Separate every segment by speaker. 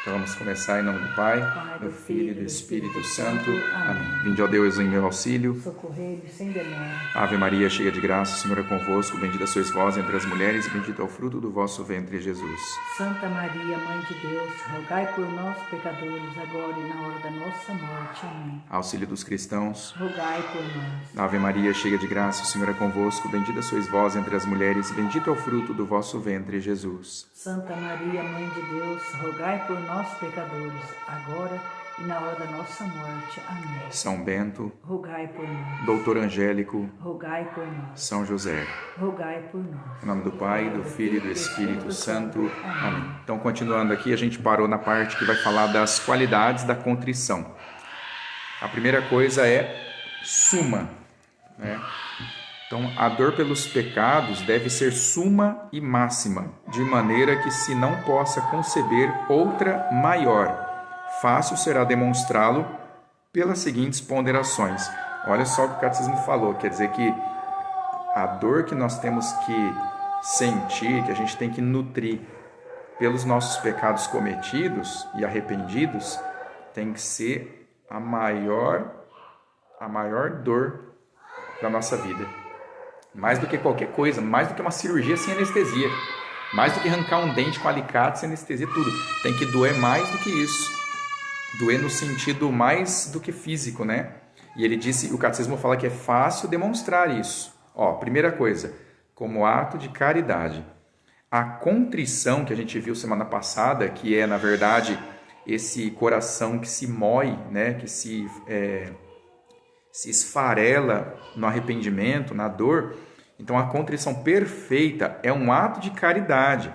Speaker 1: Então vamos começar em nome do Pai, do Filho e do Espírito Santo. Amém. Vinde, ó Deus, em meu auxílio.
Speaker 2: Socorrei-me sem demora.
Speaker 1: Ave Maria, cheia de graça, o Senhor é convosco. Bendita sois vós entre as mulheres e bendito é o fruto do vosso ventre, Jesus.
Speaker 2: Santa Maria, Mãe de Deus, rogai por nós, pecadores, agora e na hora da nossa morte. Amém.
Speaker 1: Auxílio dos cristãos.
Speaker 2: Rogai por nós.
Speaker 1: Ave Maria, cheia de graça, o Senhor é convosco. Bendita sois vós entre as mulheres e bendito é o fruto do vosso ventre, Jesus.
Speaker 2: Santa Maria, Mãe de Deus, rogai por nós, pecadores, agora e na hora da nossa morte. Amém.
Speaker 1: São Bento,
Speaker 2: Rogai por nós.
Speaker 1: Doutor Angélico,
Speaker 2: Rogai por nós.
Speaker 1: São José.
Speaker 2: Rogai por nós.
Speaker 1: Em nome do Pai, do Filho e do Espírito Santo. Amém. Então, continuando aqui, a gente parou na parte que vai falar das qualidades da contrição. A primeira coisa é suma, né? Então, a dor pelos pecados deve ser suma e máxima, de maneira que se não possa conceber outra maior. Fácil será demonstrá-lo pelas seguintes ponderações. Olha só o que o Catecismo falou, quer dizer que a dor que nós temos que sentir, que a gente tem que nutrir pelos nossos pecados cometidos e arrependidos, tem que ser a maior dor da nossa vida. Mais do que qualquer coisa, mais do que uma cirurgia sem anestesia, mais do que arrancar um dente com alicate sem anestesia, tudo. Tem que doer mais do que isso. Doer no sentido mais do que físico, né? E ele disse, o Catecismo fala que é fácil demonstrar isso. Ó, primeira coisa, como ato de caridade. A contrição que a gente viu semana passada, que é, na verdade, esse coração que se mói, né? Que se esfarela no arrependimento, na dor. Então, a contrição perfeita é um ato de caridade,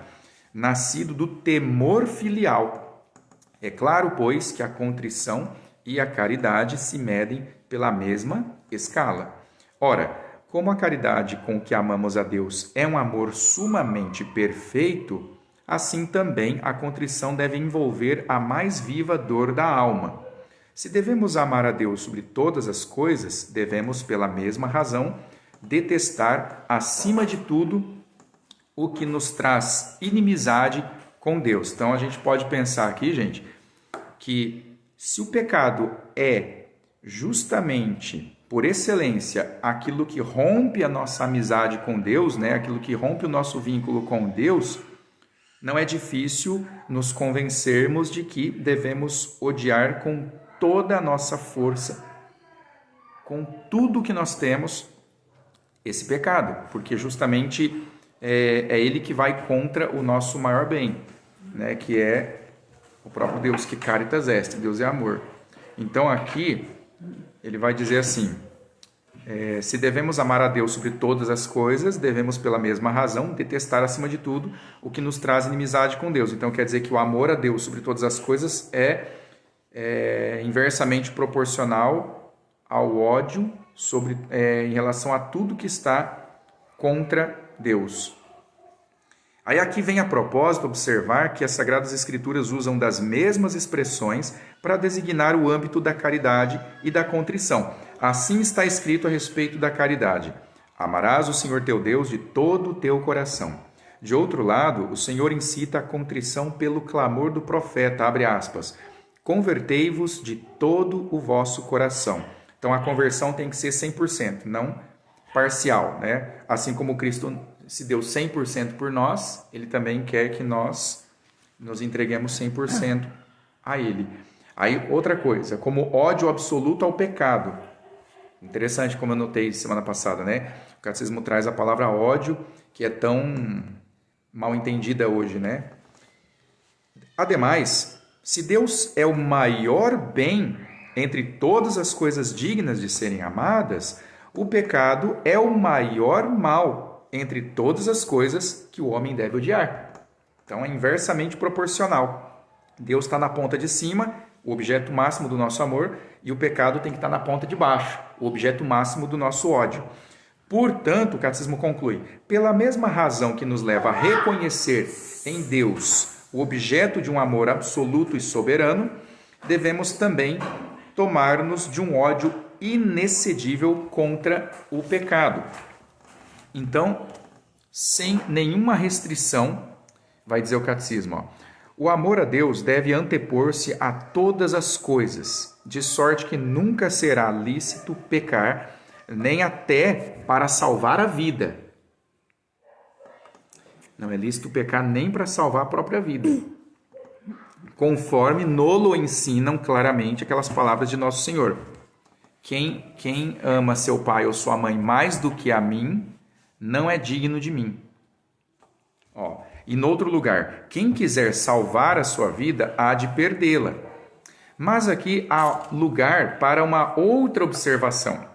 Speaker 1: nascido do temor filial. É claro, pois, que a contrição e a caridade se medem pela mesma escala. Ora, como a caridade com que amamos a Deus é um amor sumamente perfeito, assim também a contrição deve envolver a mais viva dor da alma. Se devemos amar a Deus sobre todas as coisas, devemos, pela mesma razão, detestar, acima de tudo, o que nos traz inimizade com Deus. Então, a gente pode pensar aqui, gente, que se o pecado é justamente, por excelência, aquilo que rompe a nossa amizade com Deus, né? Aquilo que rompe o nosso vínculo com Deus, não é difícil nos convencermos de que devemos odiar com toda a nossa força, com tudo que nós temos, esse pecado, porque justamente é ele que vai contra o nosso maior bem, né? Que é o próprio Deus, que caritas est, Deus é amor. Então aqui ele vai dizer assim, se devemos amar a Deus sobre todas as coisas, devemos pela mesma razão detestar acima de tudo o que nos traz inimizade com Deus. Então quer dizer que o amor a Deus sobre todas as coisas é inversamente proporcional ao ódio em relação a tudo que está contra Deus. Aí aqui vem a propósito observar que as Sagradas Escrituras usam das mesmas expressões para designar o âmbito da caridade e da contrição. Assim está escrito a respeito da caridade: amarás o Senhor teu Deus de todo o teu coração. De outro lado, o Senhor incita a contrição pelo clamor do profeta, abre aspas, convertei-vos de todo o vosso coração. Então a conversão tem que ser 100%, não parcial, né? Assim como Cristo se deu 100% por nós, Ele também quer que nós nos entreguemos 100% a Ele. Aí outra coisa, como ódio absoluto ao pecado. Interessante como eu notei semana passada, né? O Catecismo traz a palavra ódio, que é tão mal entendida hoje, né? Ademais, se Deus é o maior bem entre todas as coisas dignas de serem amadas, o pecado é o maior mal entre todas as coisas que o homem deve odiar. Então é inversamente proporcional. Deus está na ponta de cima, o objeto máximo do nosso amor, e o pecado tem que estar na ponta de baixo, o objeto máximo do nosso ódio. Portanto, o Catecismo conclui, pela mesma razão que nos leva a reconhecer em Deus o objeto de um amor absoluto e soberano, devemos também tomar-nos de um ódio inexcedível contra o pecado. Então, sem nenhuma restrição, vai dizer o Catecismo, O amor a Deus deve antepor-se a todas as coisas, de sorte que nunca será lícito pecar, nem até para salvar a vida. Não é lícito pecar nem para salvar a própria vida. Conforme nolo ensinam claramente aquelas palavras de Nosso Senhor. Quem ama seu pai ou sua mãe mais do que a mim, não é digno de mim. E no outro lugar, quem quiser salvar a sua vida, há de perdê-la. Mas aqui há lugar para uma outra observação.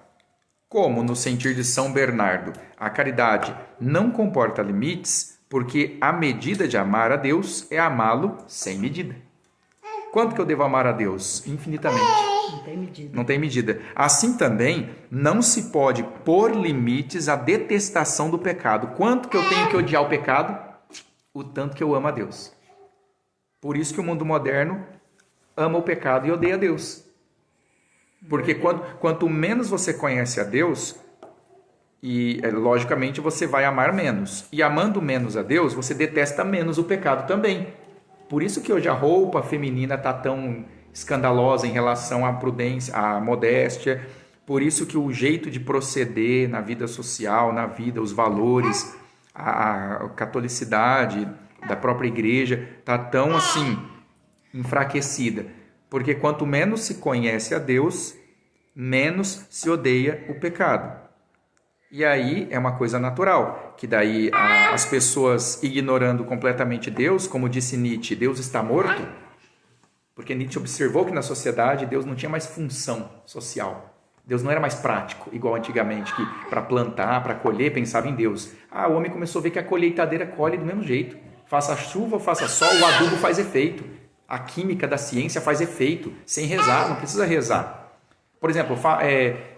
Speaker 1: Como, no sentir de São Bernardo, a caridade não comporta limites, porque a medida de amar a Deus é amá-lo sem medida. Quanto que eu devo amar a Deus? Infinitamente.
Speaker 2: Não tem medida.
Speaker 1: Não tem medida. Assim também, não se pode pôr limites à detestação do pecado. Quanto que eu tenho que odiar o pecado? O tanto que eu amo a Deus. Por isso que o mundo moderno ama o pecado e odeia a Deus. Porque quanto menos você conhece a Deus, e logicamente você vai amar menos. E amando menos a Deus, você detesta menos o pecado também. Por isso que hoje a roupa feminina está tão escandalosa em relação à prudência, à modéstia. Por isso que o jeito de proceder na vida social, na vida, os valores, a catolicidade da própria igreja está tão assim enfraquecida. Porque quanto menos se conhece a Deus, menos se odeia o pecado. E aí é uma coisa natural, que daí as pessoas ignorando completamente Deus, como disse Nietzsche, Deus está morto, porque Nietzsche observou que na sociedade Deus não tinha mais função social. Deus não era mais prático, igual antigamente, que para plantar, para colher, pensava em Deus. O homem começou a ver que a colheitadeira colhe do mesmo jeito. Faça chuva ou faça sol, o adubo faz efeito. A química da ciência faz efeito, sem rezar, não precisa rezar. Por exemplo,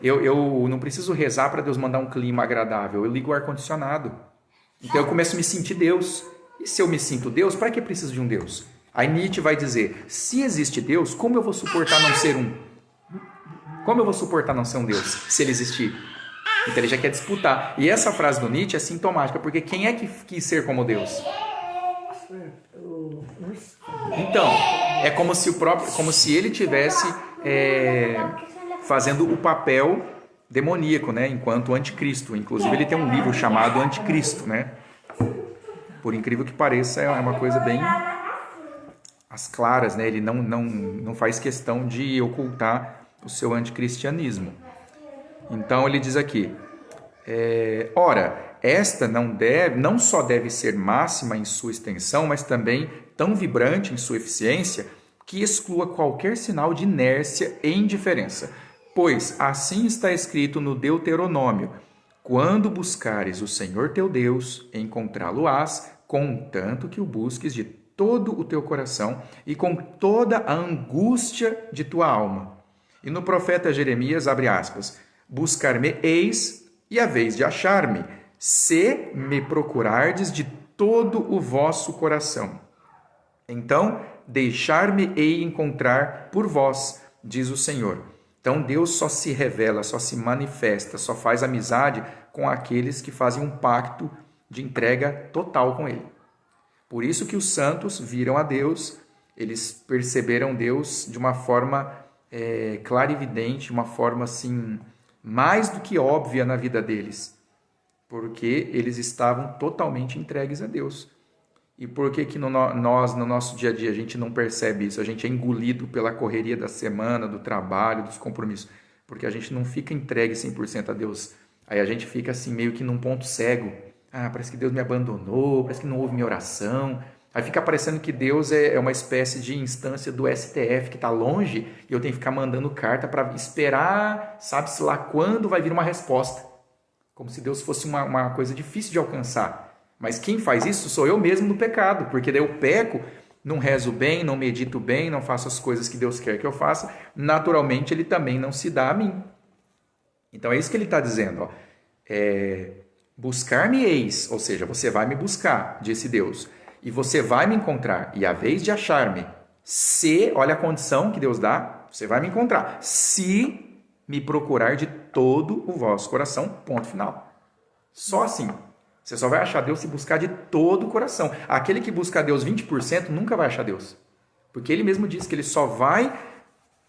Speaker 1: eu não preciso rezar para Deus mandar um clima agradável, eu ligo o ar-condicionado. Então eu começo a me sentir Deus. E se eu me sinto Deus, para que preciso de um Deus? Aí Nietzsche vai dizer, se existe Deus, como eu vou suportar não ser um? Como eu vou suportar não ser um Deus, se ele existir? Então ele já quer disputar. E essa frase do Nietzsche é sintomática, porque quem é que quis ser como Deus? Então, é como se ele tivesse fazendo o papel demoníaco, né? Enquanto anticristo. Inclusive ele tem um livro chamado Anticristo, né? Por incrível que pareça, é uma coisa bem às claras, né? Ele não faz questão de ocultar o seu anticristianismo. Então ele diz aqui, ora, esta não só deve ser máxima em sua extensão, mas também tão vibrante em sua eficiência, que exclua qualquer sinal de inércia e indiferença. Pois assim está escrito no Deuteronômio, quando buscares o Senhor teu Deus, encontrá-lo-ás, contanto que o busques de todo o teu coração e com toda a angústia de tua alma. E no profeta Jeremias, abre aspas, buscar-me-eis e haveis de achar-me, se me procurardes de todo o vosso coração. Então, deixar-me-ei encontrar por vós, diz o Senhor. Então, Deus só se revela, só se manifesta, só faz amizade com aqueles que fazem um pacto de entrega total com Ele. Por isso que os santos viram a Deus, eles perceberam Deus de uma forma clarividente, uma forma assim, mais do que óbvia na vida deles, porque eles estavam totalmente entregues a Deus. E por que nós, no nosso dia a dia, a gente não percebe isso? A gente é engolido pela correria da semana, do trabalho, dos compromissos, porque a gente não fica entregue 100% a Deus. Aí a gente fica assim, meio que num ponto cego. Parece que Deus me abandonou, parece que não houve minha oração. Aí fica parecendo que Deus é uma espécie de instância do STF que está longe e eu tenho que ficar mandando carta para esperar, sabe-se lá quando vai vir uma resposta. Como se Deus fosse uma coisa difícil de alcançar. Mas quem faz isso sou eu mesmo no pecado, porque daí eu peco, não rezo bem, não medito bem, não faço as coisas que Deus quer que eu faça, naturalmente Ele também não se dá a mim. Então é isso que Ele está dizendo. Buscar-me-eis, ou seja, você vai me buscar, disse Deus. E você vai me encontrar, e a vez de achar-me, se, olha a condição que Deus dá, você vai me encontrar, se me procurar de todo o vosso coração, ponto final. Só assim. Você só vai achar Deus se buscar de todo o coração. Aquele que busca Deus 20% nunca vai achar Deus. Porque ele mesmo diz que ele só vai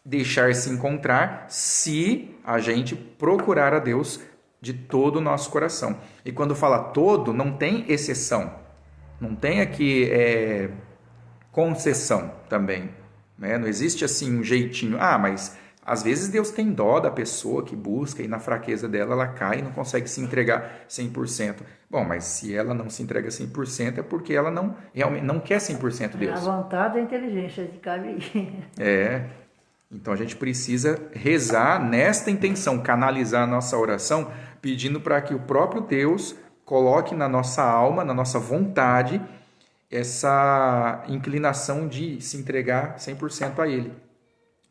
Speaker 1: deixar se encontrar se a gente procurar a Deus de todo o nosso coração. E quando fala todo, não tem exceção. Não tem aqui concessão também. Né? Não existe assim um jeitinho. Mas às vezes Deus tem dó da pessoa que busca e na fraqueza dela ela cai e não consegue se entregar 100%. Bom, mas se ela não se entrega 100% é porque ela realmente não quer 100% Deus.
Speaker 2: A vontade e a inteligência de cabe.
Speaker 1: Então a gente precisa rezar nesta intenção, canalizar a nossa oração, pedindo para que o próprio Deus coloque na nossa alma, na nossa vontade, essa inclinação de se entregar 100% a Ele.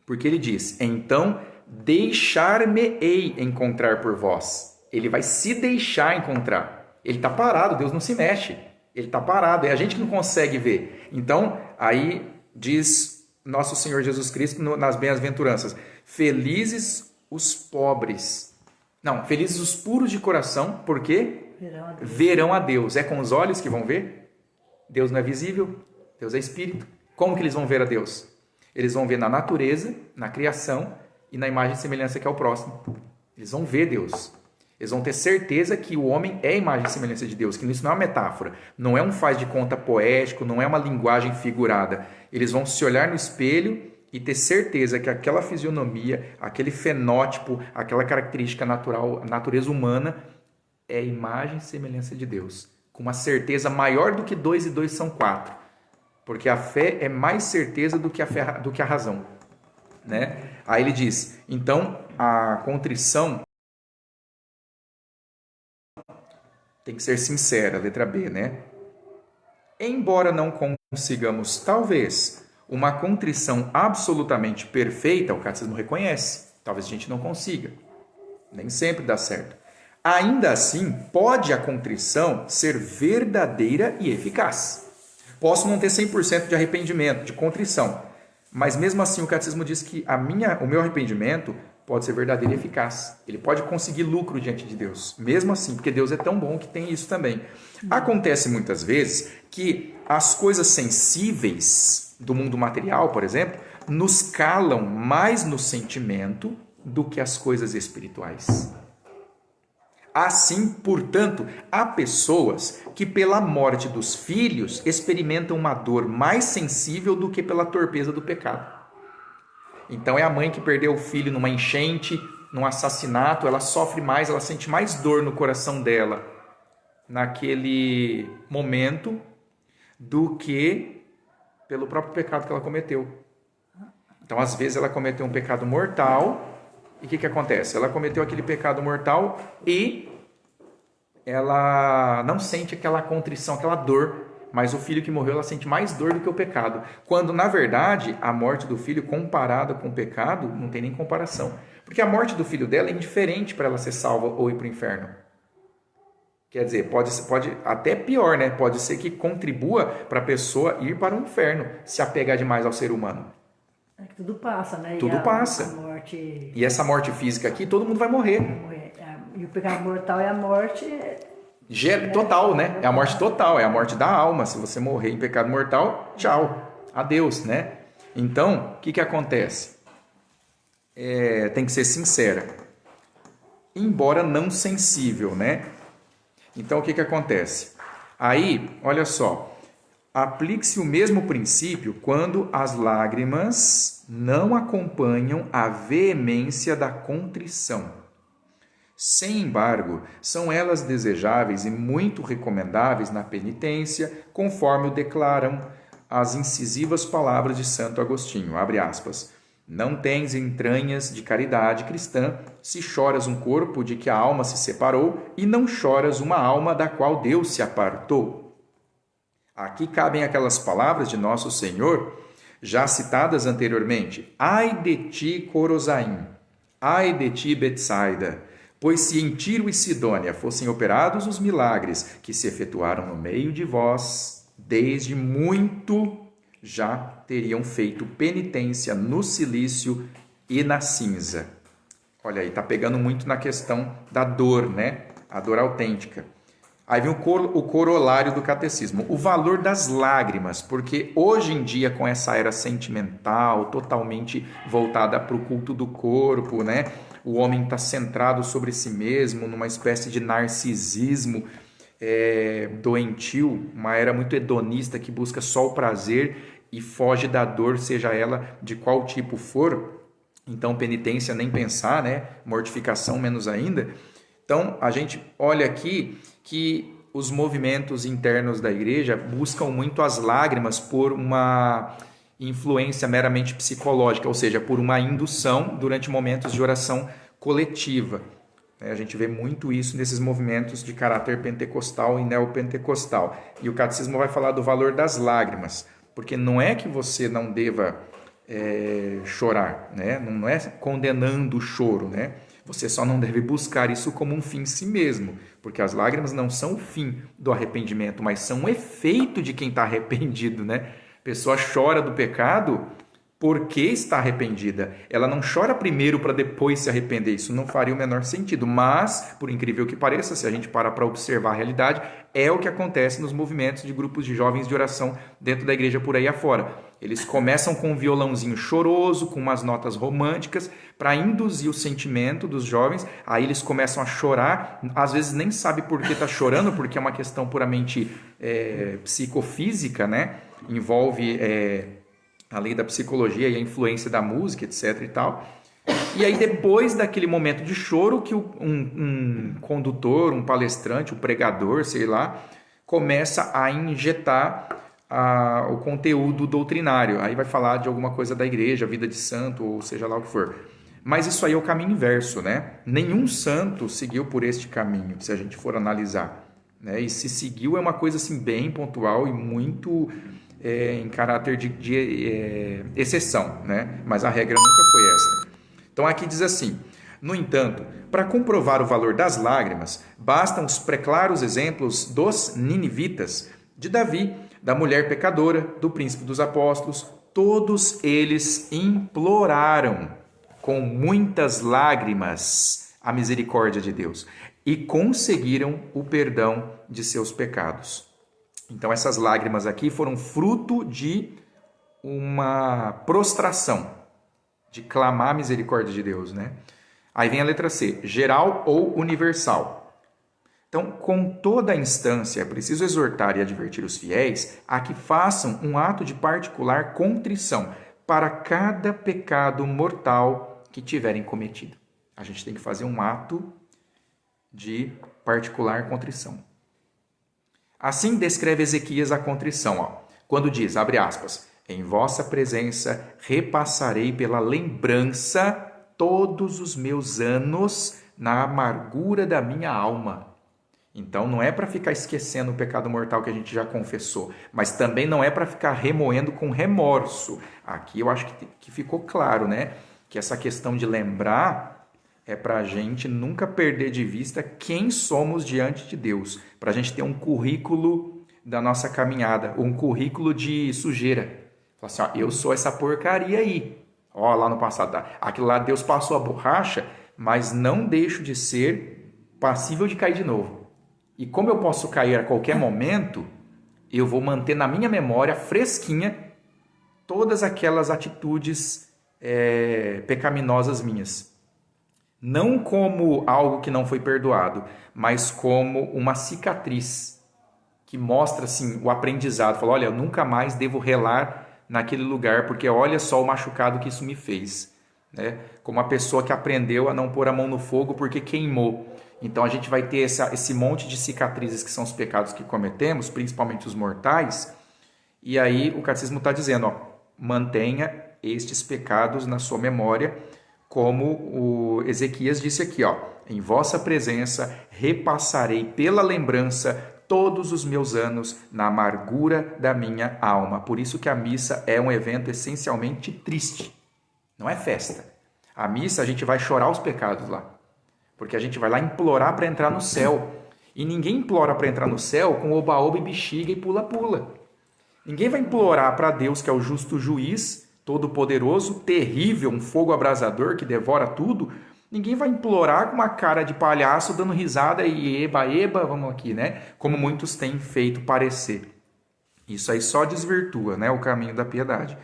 Speaker 1: Porque Ele diz, então deixar-me-ei encontrar por vós. Ele vai se deixar encontrar. Ele está parado, Deus não se mexe. Ele está parado, é a gente que não consegue ver. Então, aí diz nosso Senhor Jesus Cristo nas bem-aventuranças, felizes os pobres. Não, felizes os puros de coração, porque verão a Deus. É com os olhos que vão ver? Deus não é visível, Deus é espírito. Como que eles vão ver a Deus? Eles vão ver na natureza, na criação e na imagem e semelhança que é o próximo. Eles vão ver Deus. Eles vão ter certeza que o homem é a imagem e semelhança de Deus, que isso não é uma metáfora, não é um faz de conta poético, não é uma linguagem figurada. Eles vão se olhar no espelho e ter certeza que aquela fisionomia, aquele fenótipo, aquela característica natural, a natureza humana, é a imagem e semelhança de Deus. Com uma certeza maior do que 2 e 2 são 4. Porque a fé é mais certeza do que a razão. Né? Aí ele diz, então a contrição tem que ser sincera, letra B, né? Embora não consigamos, talvez, uma contrição absolutamente perfeita, o catecismo reconhece, talvez a gente não consiga, nem sempre dá certo. Ainda assim, pode a contrição ser verdadeira e eficaz. Posso não ter 100% de arrependimento, de contrição, mas mesmo assim o catecismo diz que o meu arrependimento pode ser verdadeiro e eficaz. Ele pode conseguir lucro diante de Deus, mesmo assim, porque Deus é tão bom que tem isso também. Acontece muitas vezes que as coisas sensíveis do mundo material, por exemplo, nos calam mais no sentimento do que as coisas espirituais. Assim, portanto, há pessoas que pela morte dos filhos experimentam uma dor mais sensível do que pela torpeza do pecado. Então é a mãe que perdeu o filho numa enchente, num assassinato, ela sofre mais, ela sente mais dor no coração dela naquele momento do que pelo próprio pecado que ela cometeu. Então, às vezes, ela cometeu um pecado mortal, e o que acontece? Ela cometeu aquele pecado mortal e ela não sente aquela contrição, aquela dor, mas o filho que morreu, ela sente mais dor do que o pecado. Quando, na verdade, a morte do filho comparada com o pecado, não tem nem comparação. Porque a morte do filho dela é indiferente para ela ser salva ou ir para o inferno. Quer dizer, pode até pior, né? Pode ser que contribua para a pessoa ir para o inferno, se apegar demais ao ser humano.
Speaker 2: É que tudo passa, né?
Speaker 1: Tudo passa.
Speaker 2: A morte...
Speaker 1: E essa morte física aqui, todo mundo vai morrer.
Speaker 2: E o pecado mortal é a morte...
Speaker 1: Total, né? É a morte total, é a morte da alma. Se você morrer em pecado mortal, tchau, adeus, né? Então, o que acontece? Tem que ser sincera. Embora não sensível, né? Então, o que acontece? Aí, olha só, aplique-se o mesmo princípio quando as lágrimas não acompanham a veemência da contrição. Sem embargo, são elas desejáveis e muito recomendáveis na penitência, conforme o declaram as incisivas palavras de Santo Agostinho, abre aspas, não tens entranhas de caridade cristã se choras um corpo de que a alma se separou e não choras uma alma da qual Deus se apartou. Aqui cabem aquelas palavras de Nosso Senhor, já citadas anteriormente, ai de ti, Corozaim, ai de ti, Betsaida, pois se em Tiro e Sidônia fossem operados os milagres que se efetuaram no meio de vós, desde muito já teriam feito penitência no cilício e na cinza. Olha aí, está pegando muito na questão da dor, né? A dor autêntica. Aí vem o corolário do catecismo, o valor das lágrimas, porque hoje em dia, com essa era sentimental, totalmente voltada para o culto do corpo, né? O homem está centrado sobre si mesmo, numa espécie de narcisismo doentio, uma era muito hedonista que busca só o prazer e foge da dor, seja ela de qual tipo for. Então, penitência nem pensar, né? Mortificação menos ainda. Então, a gente olha aqui que os movimentos internos da igreja buscam muito as lágrimas por uma influência meramente psicológica, ou seja, por uma indução durante momentos de oração coletiva. A gente vê muito isso nesses movimentos de caráter pentecostal e neopentecostal. E o catecismo vai falar do valor das lágrimas, porque não é que você não deva chorar, né? Não é condenando o choro, né? Você só não deve buscar isso como um fim em si mesmo, porque as lágrimas não são o fim do arrependimento, mas são o efeito de quem está arrependido, né? A pessoa chora do pecado porque está arrependida. Ela não chora primeiro para depois se arrepender. Isso não faria o menor sentido. Mas, por incrível que pareça, se a gente parar para observar a realidade, é o que acontece nos movimentos de grupos de jovens de oração dentro da igreja por aí afora. Eles começam com um violãozinho choroso, com umas notas românticas, para induzir o sentimento dos jovens. Aí eles começam a chorar. Às vezes nem sabe por que está chorando, porque é uma questão puramente psicofísica, né? Envolve a lei da psicologia e a influência da música, etc. e tal. E aí, depois daquele momento de choro, que um condutor, um palestrante, um pregador, sei lá, começa a injetar o conteúdo doutrinário. Aí vai falar de alguma coisa da igreja, vida de santo, ou seja lá o que for. Mas isso aí é o caminho inverso, né? Nenhum santo seguiu por este caminho, se a gente for analisar, né? E se seguiu é uma coisa assim bem pontual e muito em caráter de exceção, né? Mas a regra nunca foi essa. Então aqui diz assim: no entanto, para comprovar o valor das lágrimas, bastam os preclaros exemplos dos ninivitas, de Davi, da mulher pecadora, do príncipe dos apóstolos. Todos eles imploraram com muitas lágrimas a misericórdia de Deus e conseguiram o perdão de seus pecados. Então essas lágrimas aqui foram fruto de uma prostração, de clamar a misericórdia de Deus, né? Aí vem a letra C, geral ou universal. Então, com toda a instância, é preciso exortar e advertir os fiéis a que façam um ato de particular contrição para cada pecado mortal que tiverem cometido. A gente tem que fazer um ato de particular contrição. Assim descreve Ezequias a contrição, quando diz, abre aspas, em vossa presença repassarei pela lembrança todos os meus anos na amargura da minha alma. Então não é para ficar esquecendo o pecado mortal que a gente já confessou, mas também não é para ficar remoendo com remorso. Aqui eu acho que ficou claro, né? Que essa questão de lembrar é para a gente nunca perder de vista quem somos diante de Deus, para a gente ter um currículo da nossa caminhada, um currículo de sujeira. Fala assim, ó, eu sou essa porcaria aí. Ó, lá no passado, tá? Aquilo lá Deus passou a borracha, mas não deixo de ser passível de cair de novo. E como eu posso cair a qualquer momento, eu vou manter na minha memória fresquinha todas aquelas atitudes pecaminosas minhas. Não como algo que não foi perdoado, mas como uma cicatriz que mostra assim, o aprendizado. Fala, olha, eu nunca mais devo relar naquele lugar, porque olha só o machucado que isso me fez. Né? Como a pessoa que aprendeu a não pôr a mão no fogo porque queimou. Então a gente vai ter esse monte de cicatrizes que são os pecados que cometemos, principalmente os mortais. E aí o catecismo está dizendo, ó, mantenha estes pecados na sua memória, como o Ezequias disse aqui, ó, em vossa presença repassarei pela lembrança todos os meus anos na amargura da minha alma. Por isso que a missa é um evento essencialmente triste, não é festa. A missa a gente vai chorar os pecados lá, porque a gente vai lá implorar para entrar no céu. E ninguém implora para entrar no céu com oba-oba e bexiga e pula-pula. Ninguém vai implorar para Deus, que é o justo juiz, todo-poderoso, terrível, um fogo abrasador que devora tudo, Ninguém vai implorar com uma cara de palhaço, dando risada e eba, eba, vamos aqui, né? Como muitos têm feito parecer. Isso aí só desvirtua, né, o caminho da piedade.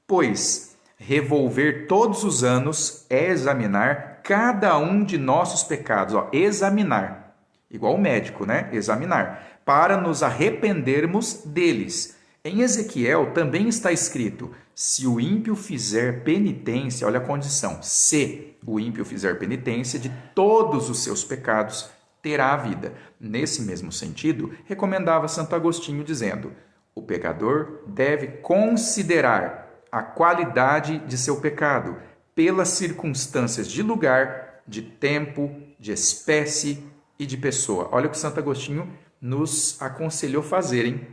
Speaker 1: Pois revolver todos os anos é examinar cada um de nossos pecados. Ó, examinar, igual o médico, né? Examinar, para nos arrependermos deles. Em Ezequiel também está escrito: se o ímpio fizer penitência, olha a condição, se o ímpio fizer penitência de todos os seus pecados, terá a vida. Nesse mesmo sentido, recomendava Santo Agostinho, dizendo: o pecador deve considerar a qualidade de seu pecado pelas circunstâncias de lugar, de tempo, de espécie e de pessoa. Olha o que Santo Agostinho nos aconselhou fazer, hein?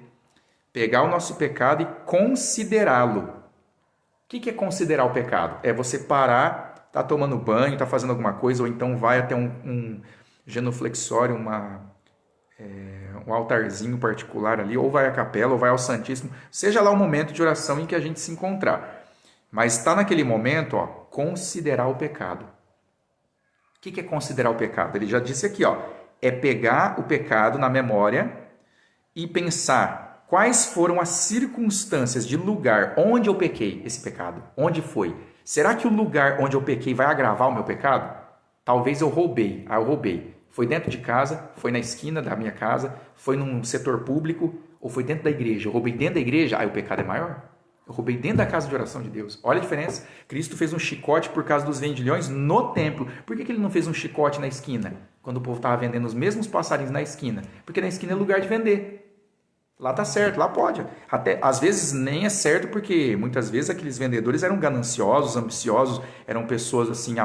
Speaker 1: Pegar o nosso pecado e considerá-lo. O que é considerar o pecado? É você parar, tá tomando banho, tá fazendo alguma coisa, ou então vai até um genuflexório, um altarzinho particular ali, ou vai à capela, ou vai ao Santíssimo, seja lá o momento de oração em que a gente se encontrar. Mas está naquele momento, ó, considerar o pecado. O que é considerar o pecado? Ele já disse aqui, ó, é pegar o pecado na memória e pensar quais foram as circunstâncias de lugar onde eu pequei esse pecado. Onde foi? Será que o lugar onde eu pequei vai agravar o meu pecado? Talvez eu roubei. Eu roubei. Foi dentro de casa, foi na esquina da minha casa, foi num setor público, ou foi dentro da igreja. Eu roubei dentro da igreja, aí o pecado é maior. Eu roubei dentro da casa de oração de Deus. Olha a diferença. Cristo fez um chicote por causa dos vendilhões no templo. Por que ele não fez um chicote na esquina? Quando o povo estava vendendo os mesmos passarinhos na esquina. Porque na esquina é lugar de vender. Lá tá certo, lá pode. Até às vezes nem é certo, porque muitas vezes aqueles vendedores eram gananciosos, ambiciosos, eram pessoas assim,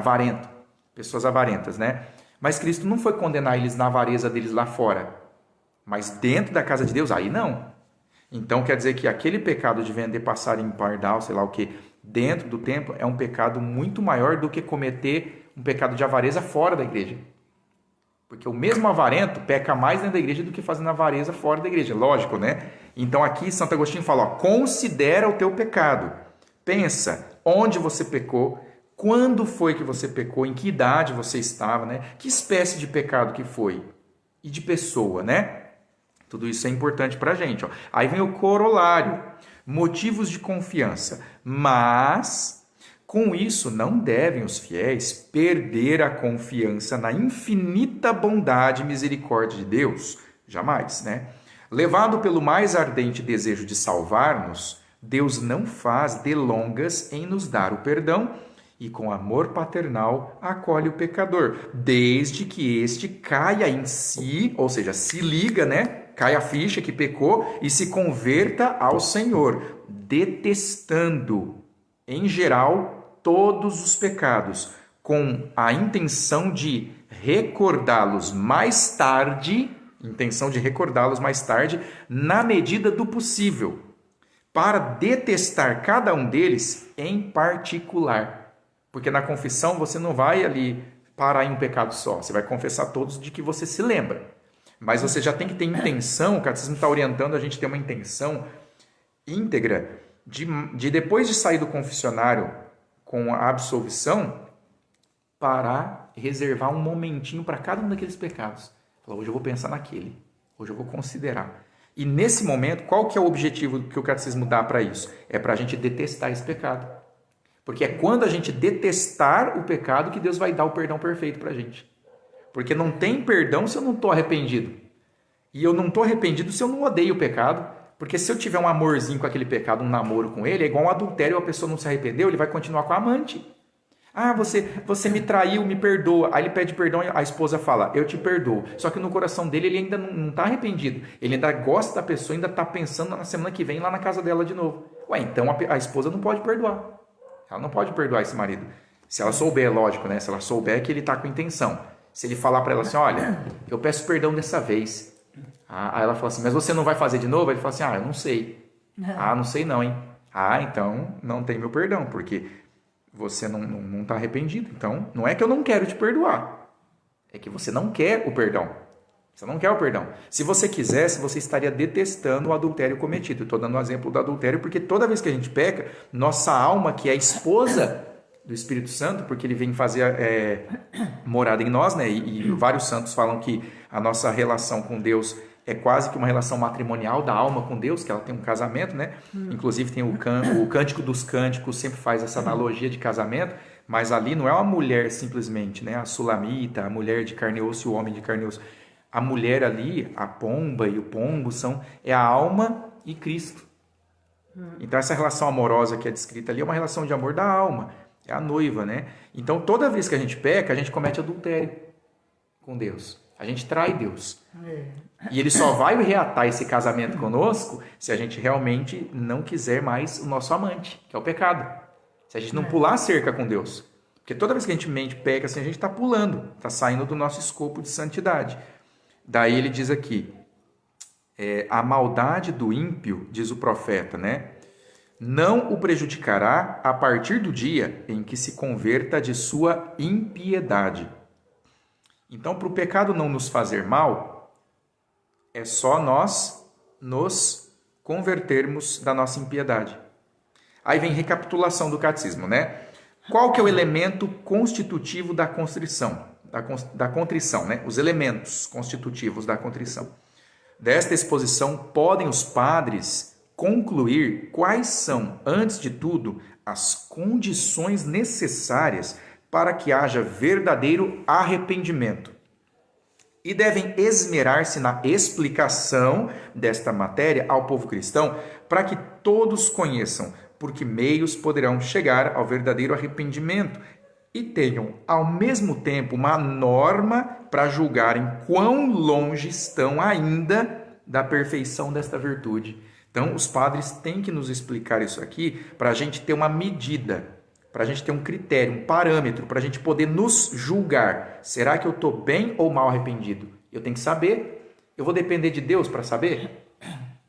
Speaker 1: pessoas avarentas, né? Mas Cristo não foi condenar eles na avareza deles lá fora. Mas dentro da casa de Deus, aí não. Então quer dizer que aquele pecado de vender passarinho, pardal, sei lá o que, dentro do templo é um pecado muito maior do que cometer um pecado de avareza fora da igreja. Porque o mesmo avarento peca mais dentro da igreja do que fazendo avareza fora da igreja. Lógico, né? Então aqui Santo Agostinho fala, ó, considera o teu pecado. Pensa onde você pecou, quando foi que você pecou, em que idade você estava, né? Que espécie de pecado que foi? E de pessoa, né? Tudo isso é importante pra gente, ó. Aí vem o corolário. Motivos de confiança. Mas com isso, não devem os fiéis perder a confiança na infinita bondade e misericórdia de Deus. Jamais, né? Levado pelo mais ardente desejo de salvar-nos, Deus não faz delongas em nos dar o perdão e com amor paternal acolhe o pecador, desde que este caia em si, ou seja, se liga, né? Cai a ficha que pecou e se converta ao Senhor, detestando, em geral, todos os pecados, com a intenção de recordá-los mais tarde, na medida do possível, para detestar cada um deles em particular. Porque na confissão você não vai ali parar em um pecado só, você vai confessar todos de que você se lembra. Mas você já tem que ter intenção, o catecismo está orientando a gente a ter uma intenção íntegra de depois de sair do confessionário com a absolvição, parar, reservar um momentinho para cada um daqueles pecados. Falar, hoje eu vou pensar naquele, hoje eu vou considerar. E nesse momento, qual que é o objetivo que o catecismo dá para isso? É para a gente detestar esse pecado. Porque é quando a gente detestar o pecado que Deus vai dar o perdão perfeito para a gente. Porque não tem perdão se eu não estou arrependido. E eu não estou arrependido se eu não odeio o pecado. Porque se eu tiver um amorzinho com aquele pecado, um namoro com ele, é igual um adultério, a pessoa não se arrependeu, ele vai continuar com a amante. Ah, você me traiu, me perdoa. Aí ele pede perdão e a esposa fala, eu te perdoo. Só que no coração dele ele ainda não está arrependido. Ele ainda gosta da pessoa, ainda está pensando na semana que vem lá na casa dela de novo. Ué, então a esposa não pode perdoar. Ela não pode perdoar esse marido. Se ela souber, lógico, né? Se ela souber que ele está com intenção. Se ele falar para ela assim, olha, eu peço perdão dessa vez. Aí ela fala assim, mas você não vai fazer de novo? Ele fala assim, eu não sei. Não sei não, hein? Então não tem meu perdão, porque você não está arrependido. Então, não é que eu não quero te perdoar. É que você não quer o perdão. Você não quer o perdão. Se você quisesse, você estaria detestando o adultério cometido. Estou dando um exemplo do adultério, porque toda vez que a gente peca, nossa alma, que é a esposa do Espírito Santo, porque ele vem fazer morada em nós, né? E vários santos falam que a nossa relação com Deus é quase que uma relação matrimonial da alma com Deus, que ela tem um casamento, né? Inclusive tem o Cântico dos Cânticos, sempre faz essa analogia de casamento, mas ali não é uma mulher simplesmente, né? A sulamita, a mulher de carne e osso e o homem de carne e osso. A mulher ali, a pomba e o pombo, é a alma e Cristo. Então essa relação amorosa que é descrita ali é uma relação de amor da alma, é a noiva, né? Então toda vez que a gente peca, a gente comete adultério com Deus. A gente trai Deus. E ele só vai reatar esse casamento conosco se a gente realmente não quiser mais o nosso amante, que é o pecado. Se a gente não pular a cerca com Deus. Porque toda vez que a gente mente, peca, assim, a gente está pulando, está saindo do nosso escopo de santidade. Daí ele diz aqui, a maldade do ímpio, diz o profeta, né? Não o prejudicará a partir do dia em que se converta de sua impiedade. Então, para o pecado não nos fazer mal, é só nós nos convertermos da nossa impiedade. Aí vem recapitulação do catecismo, né? Qual que é o elemento constitutivo da contrição? Da contrição, né? Os elementos constitutivos da contrição. Desta exposição, podem os padres concluir quais são, antes de tudo, as condições necessárias para que haja verdadeiro arrependimento. E devem esmerar-se na explicação desta matéria ao povo cristão, para que todos conheçam por que meios poderão chegar ao verdadeiro arrependimento e tenham, ao mesmo tempo, uma norma para julgarem quão longe estão ainda da perfeição desta virtude. Então, os padres têm que nos explicar isso aqui para a gente ter uma medida, para a gente ter um critério, um parâmetro, para a gente poder nos julgar. Será que eu estou bem ou mal arrependido? Eu tenho que saber. Eu vou depender de Deus para saber?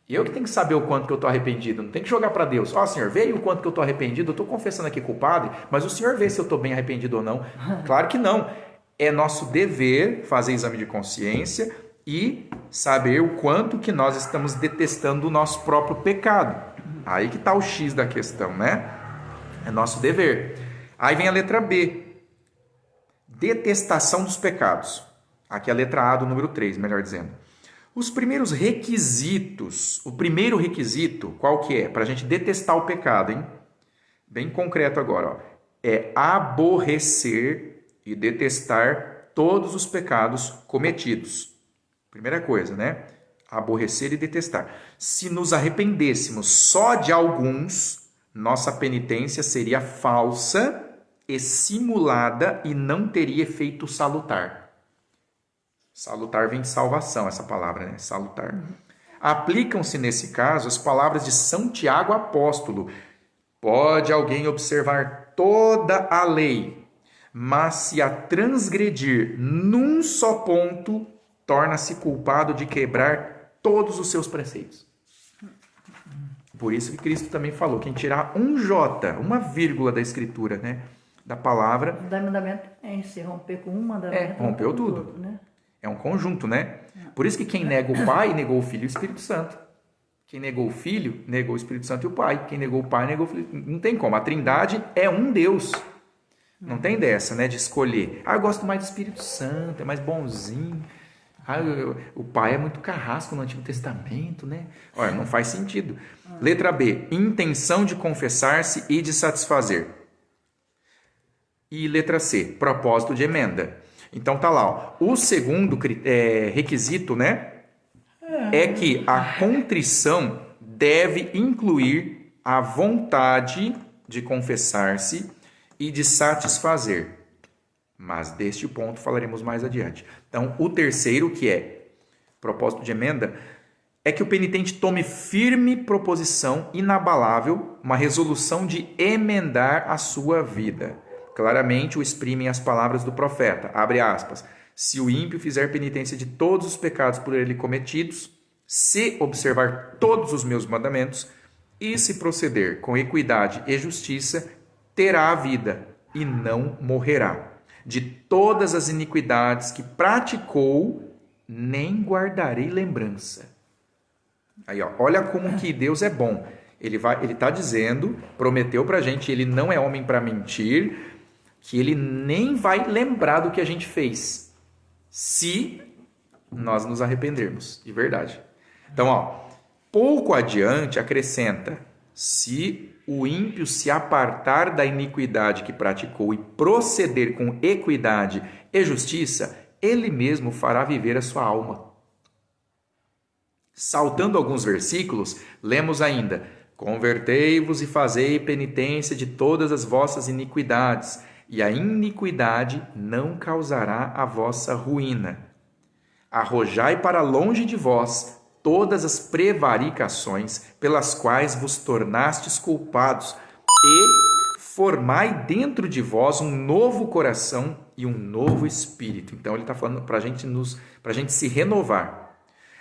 Speaker 1: Eu que tenho que saber o quanto que eu estou arrependido. Não tem que jogar para Deus. Ó, Senhor, vê aí o quanto que eu estou arrependido. Eu estou confessando aqui com o padre, mas o Senhor vê se eu estou bem arrependido ou não. Claro que não. É nosso dever fazer exame de consciência e saber o quanto que nós estamos detestando o nosso próprio pecado. Aí que está o X da questão, né? É nosso dever. Aí vem a letra B. Detestação dos pecados. Aqui é a letra A do número 3, melhor dizendo. Os primeiros requisitos, o primeiro requisito, qual que é? Para a gente detestar o pecado, hein? Bem concreto agora, ó. É aborrecer e detestar todos os pecados cometidos. Primeira coisa, né? Aborrecer e detestar. Se nos arrependêssemos só de alguns, nossa penitência seria falsa e simulada e não teria efeito salutar. Salutar vem de salvação, essa palavra, né? Salutar. Aplicam-se nesse caso as palavras de São Tiago apóstolo. Pode alguém observar toda a lei, mas se a transgredir num só ponto, torna-se culpado de quebrar todos os seus preceitos. Por isso que Cristo também falou, quem tirar um J, uma vírgula da escritura, né? Da palavra...
Speaker 2: O mandamento é se romper com um mandamento...
Speaker 1: rompeu tudo.
Speaker 2: Outro, né?
Speaker 1: É um conjunto, né? Por isso que quem nega o Pai, negou o Filho e o Espírito Santo. Quem negou o Filho, negou o Espírito Santo e o Pai. Quem negou o Pai, negou o Filho. Não tem como. A Trindade é um Deus. Não tem dessa, né? De escolher. Eu gosto mais do Espírito Santo, é mais bonzinho. O Pai é muito carrasco no Antigo Testamento, né? Olha, não faz sentido. Letra B. Intenção de confessar-se e de satisfazer. E letra C. Propósito de emenda. Então tá lá, ó. O segundo requisito, né, é que a contrição deve incluir a vontade de confessar-se e de satisfazer. Mas deste ponto falaremos mais adiante. Então, o terceiro, que é propósito de emenda, é que o penitente tome firme proposição inabalável, uma resolução de emendar a sua vida. Claramente o exprimem as palavras do profeta, abre aspas, se o ímpio fizer penitência de todos os pecados por ele cometidos, se observar todos os meus mandamentos e se proceder com equidade e justiça, terá a vida e não morrerá. De todas as iniquidades que praticou, nem guardarei lembrança. Aí, ó, olha como que Deus é bom. Ele está dizendo, prometeu para a gente, ele não é homem para mentir, que ele nem vai lembrar do que a gente fez, se nós nos arrependermos, de verdade. Então, pouco adiante acrescenta, se o ímpio se apartar da iniquidade que praticou e proceder com equidade e justiça, ele mesmo fará viver a sua alma. Saltando alguns versículos, lemos ainda: convertei-vos e fazei penitência de todas as vossas iniquidades, e a iniquidade não causará a vossa ruína. Arrojai para longe de vós todas as prevaricações pelas quais vos tornastes culpados, e formai dentro de vós um novo coração e um novo espírito. Então ele está falando para a gente se renovar.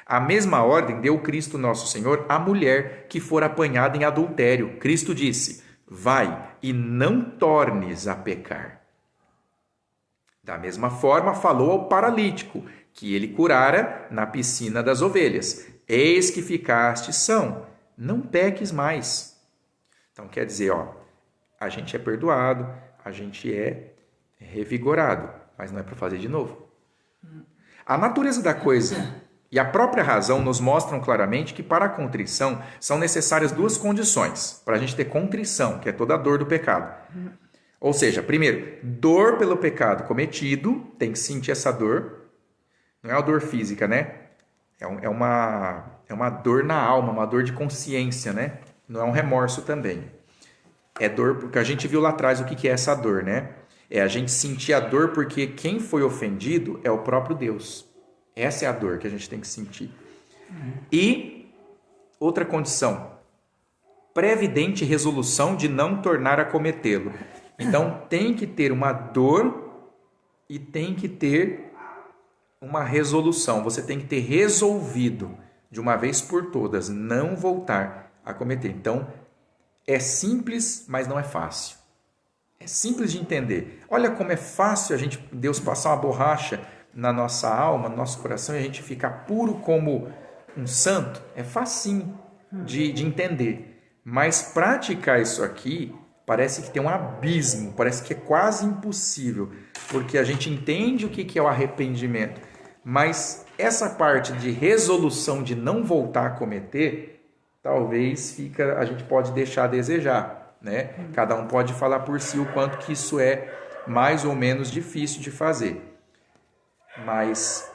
Speaker 1: A mesma ordem deu Cristo nosso Senhor à mulher que for apanhada em adultério. Cristo disse: vai e não tornes a pecar. Da mesma forma falou ao paralítico, que ele curara na piscina das ovelhas: eis que ficaste são, não peques mais. Então quer dizer, a gente é perdoado, a gente é revigorado, mas não é para fazer de novo. A natureza da coisa e a própria razão nos mostram claramente que para a contrição são necessárias duas condições para a gente ter contrição, que é toda a dor do pecado. Ou seja, primeiro, dor pelo pecado cometido, tem que sentir essa dor. Não é uma dor física, né? É uma dor na alma, uma dor de consciência, né? Não é um remorso também. É dor, porque a gente viu lá atrás o que é essa dor, né? É a gente sentir a dor porque quem foi ofendido é o próprio Deus. Essa é a dor que a gente tem que sentir. E outra condição, previdente resolução de não tornar a cometê-lo. Então tem que ter uma dor e tem que ter uma resolução. Você tem que ter resolvido de uma vez por todas não voltar a cometer. Então é simples, mas não é fácil. É simples de entender. Olha como é fácil Deus passar uma borracha na nossa alma, no nosso coração, e a gente ficar puro como um santo. É facinho de entender. Mas praticar isso aqui parece que tem um abismo, parece que é quase impossível, porque a gente entende o que é o arrependimento, mas essa parte de resolução de não voltar a cometer, talvez a gente pode deixar a desejar, né? Cada um pode falar por si o quanto que isso é mais ou menos difícil de fazer. Mas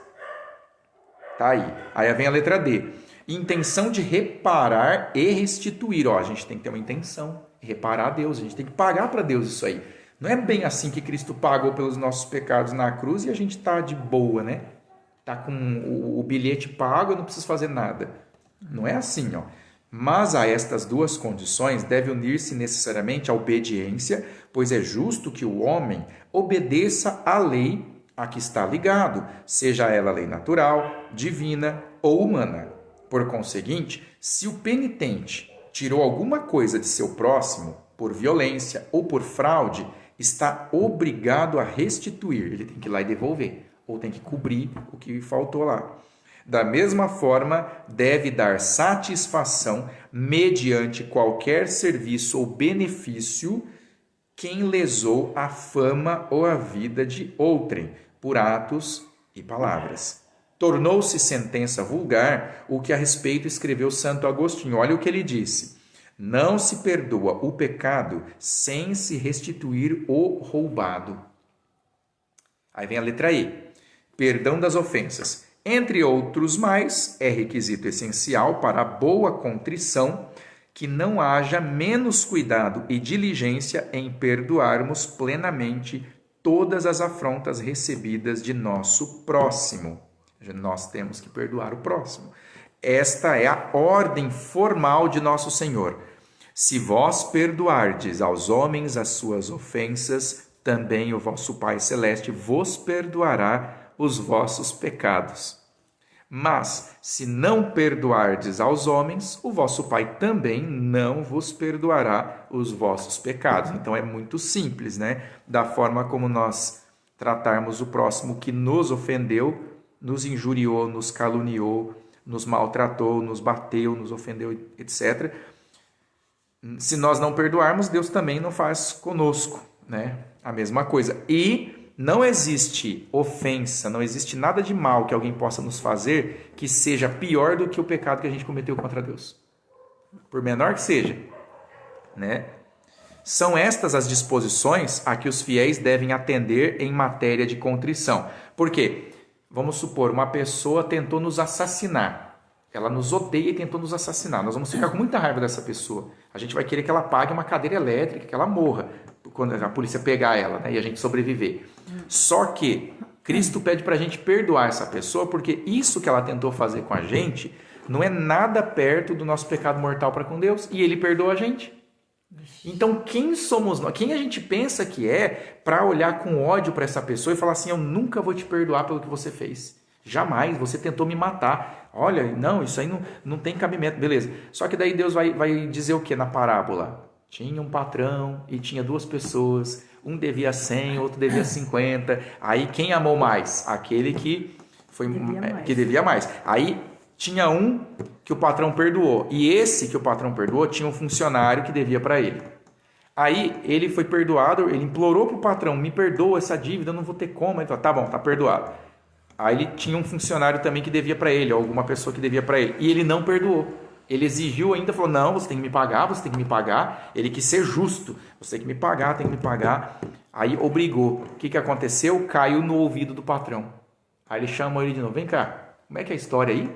Speaker 1: tá aí. Aí vem a letra D. Intenção de reparar e restituir. A gente tem que ter uma intenção. Reparar a Deus. A gente tem que pagar para Deus isso aí. Não é bem assim que Cristo pagou pelos nossos pecados na cruz e a gente tá de boa, né? Tá com o bilhete pago, eu não preciso fazer nada. Não é assim, Mas a estas duas condições deve unir-se necessariamente a obediência, pois é justo que o homem obedeça à lei a que está ligado, seja ela lei natural, divina ou humana. Por conseguinte, se o penitente tirou alguma coisa de seu próximo por violência ou por fraude, está obrigado a restituir. Ele tem que ir lá e devolver, ou tem que cobrir o que faltou lá. Da mesma forma, deve dar satisfação mediante qualquer serviço ou benefício quem lesou a fama ou a vida de outrem, por atos e palavras. Tornou-se sentença vulgar o que a respeito escreveu Santo Agostinho. Olha o que ele disse: não se perdoa o pecado sem se restituir o roubado. Aí vem a letra E. Perdão das ofensas. Entre outros mais, é requisito essencial para a boa contrição que não haja menos cuidado e diligência em perdoarmos plenamente todas as afrontas recebidas de nosso próximo. Nós temos que perdoar o próximo. Esta é a ordem formal de nosso Senhor. Se vós perdoardes aos homens as suas ofensas, também o vosso Pai Celeste vos perdoará os vossos pecados. Mas, se não perdoardes aos homens, o vosso Pai também não vos perdoará os vossos pecados. Então é muito simples, né? Da forma como nós tratarmos o próximo que nos ofendeu, nos injuriou, nos caluniou, nos maltratou, nos bateu, nos ofendeu, etc. Se nós não perdoarmos, Deus também não faz conosco, né? A mesma coisa. E não existe ofensa, não existe nada de mal que alguém possa nos fazer que seja pior do que o pecado que a gente cometeu contra Deus. Por menor que seja, né? São estas as disposições a que os fiéis devem atender em matéria de contrição. Por quê? Vamos supor, uma pessoa tentou nos assassinar. Ela nos odeia e tentou nos assassinar. Nós vamos ficar com muita raiva dessa pessoa. A gente vai querer que ela pague uma cadeira elétrica, que ela morra, quando a polícia pegar ela, né, e a gente sobreviver. Só que Cristo pede para a gente perdoar essa pessoa, porque isso que ela tentou fazer com a gente não é nada perto do nosso pecado mortal para com Deus. E Ele perdoa a gente. Então, quem somos nós? Quem a gente pensa que é para olhar com ódio para essa pessoa e falar assim, eu nunca vou te perdoar pelo que você fez. Jamais, você tentou me matar. Olha, não, isso aí não tem cabimento. Beleza. Só que daí Deus vai dizer o que na parábola? Tinha um patrão e tinha duas pessoas. Um devia 100, outro devia 50. Aí quem amou mais? Aquele que devia mais. Aí tinha um que o patrão perdoou. E esse que o patrão perdoou tinha um funcionário que devia para ele. Aí ele foi perdoado, ele implorou para o patrão, me perdoa essa dívida, eu não vou ter como. Ele falou, tá bom, tá perdoado. Aí ele tinha um funcionário também que devia para ele, alguma pessoa que devia para ele. E ele não perdoou. Ele exigiu ainda, falou, não, você tem que me pagar, você tem que me pagar. Ele quis ser justo, você tem que me pagar, tem que me pagar. Aí obrigou. O que aconteceu? Caiu no ouvido do patrão. Aí ele chamou ele de novo, vem cá, como é que é a história aí?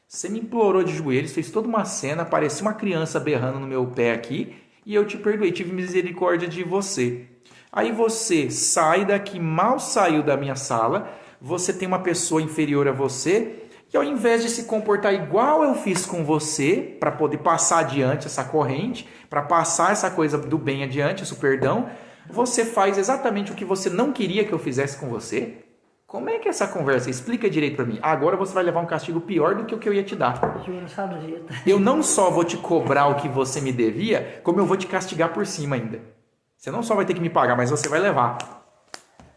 Speaker 1: Você me implorou de joelhos, fez toda uma cena, parecia uma criança berrando no meu pé aqui, e eu te perdoei, tive misericórdia de você. Aí você sai daqui, mal saiu da minha sala, você tem uma pessoa inferior a você, e ao invés de se comportar igual eu fiz com você, para poder passar adiante essa corrente, para passar essa coisa do bem adiante, esse perdão, você faz exatamente o que você não queria que eu fizesse com você. Como é que é essa conversa? Explica direito para mim. Agora você vai levar um castigo pior do que o que eu ia te dar. Eu não só vou te cobrar o que você me devia, como eu vou te castigar por cima ainda. Você não só vai ter que me pagar, mas você vai levar.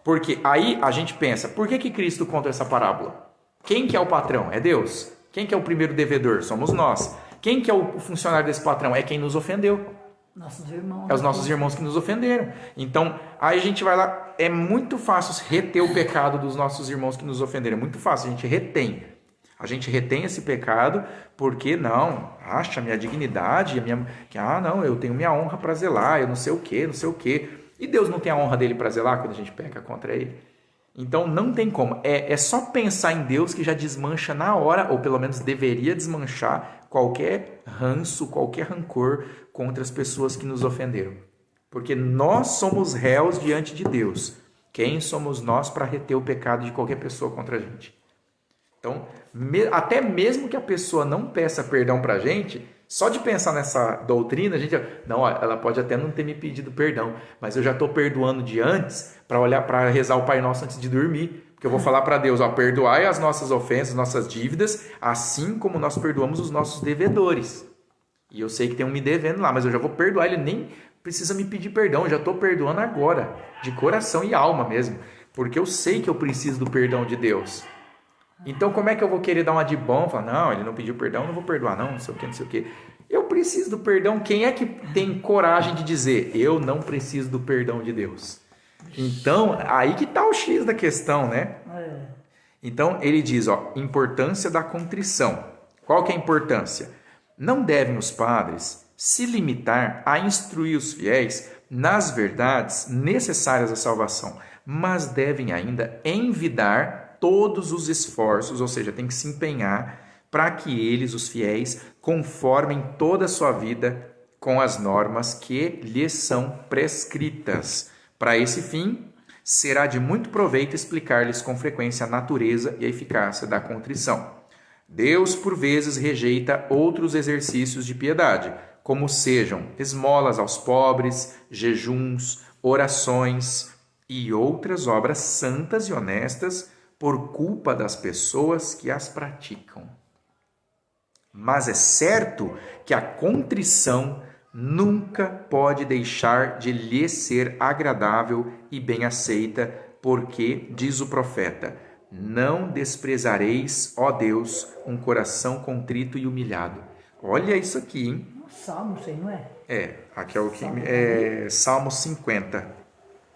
Speaker 1: Porque aí a gente pensa, por que Cristo conta essa parábola? Quem que é o patrão? É Deus. Quem que é o primeiro devedor? Somos nós. Quem que é o funcionário desse patrão? É quem nos ofendeu.
Speaker 2: Nossos irmãos.
Speaker 1: É os nossos irmãos que nos ofenderam. Então, aí a gente vai lá, é muito fácil reter o pecado dos nossos irmãos que nos ofenderam. É muito fácil, a gente retém. A gente retém esse pecado porque, não, acha minha dignidade, não, eu tenho minha honra para zelar, eu não sei o quê, não sei o quê. E Deus não tem a honra dele para zelar quando a gente peca contra ele? Então, não tem como. É só pensar em Deus que já desmancha na hora, ou pelo menos deveria desmanchar qualquer ranço, qualquer rancor contra as pessoas que nos ofenderam. Porque nós somos réus diante de Deus. Quem somos nós para reter o pecado de qualquer pessoa contra a gente? Então, até mesmo que a pessoa não peça perdão para a gente, só de pensar nessa doutrina, a gente... Não, ela pode até não ter me pedido perdão, mas eu já estou perdoando de antes para rezar o Pai Nosso antes de dormir. Porque eu vou falar para Deus, perdoai as nossas ofensas, nossas dívidas, assim como nós perdoamos os nossos devedores. E eu sei que tem um me devendo lá, mas eu já vou perdoar, ele nem precisa me pedir perdão, eu já estou perdoando agora, de coração e alma mesmo, porque eu sei que eu preciso do perdão de Deus. Então como é que eu vou querer dar uma de bom, falar, não, ele não pediu perdão, não vou perdoar não sei o que, não sei o que. Eu preciso do perdão, quem é que tem coragem de dizer, eu não preciso do perdão de Deus? Então, aí que está o X da questão, né? Então, ele diz, importância da contrição. Qual que é a importância? Não devem os padres se limitar a instruir os fiéis nas verdades necessárias à salvação, mas devem ainda envidar todos os esforços, ou seja, tem que se empenhar para que eles, os fiéis, conformem toda a sua vida com as normas que lhes são prescritas. Para esse fim, será de muito proveito explicar-lhes com frequência a natureza e a eficácia da contrição. Deus, por vezes, rejeita outros exercícios de piedade, como sejam esmolas aos pobres, jejuns, orações e outras obras santas e honestas por culpa das pessoas que as praticam. Mas é certo que a contrição nunca pode deixar de lhe ser agradável e bem aceita, porque, diz o profeta, não desprezareis, ó Deus, um coração contrito e humilhado. Olha isso aqui, hein?
Speaker 2: Salmo, sei, não é?
Speaker 1: Aqui é o que é Salmo 50,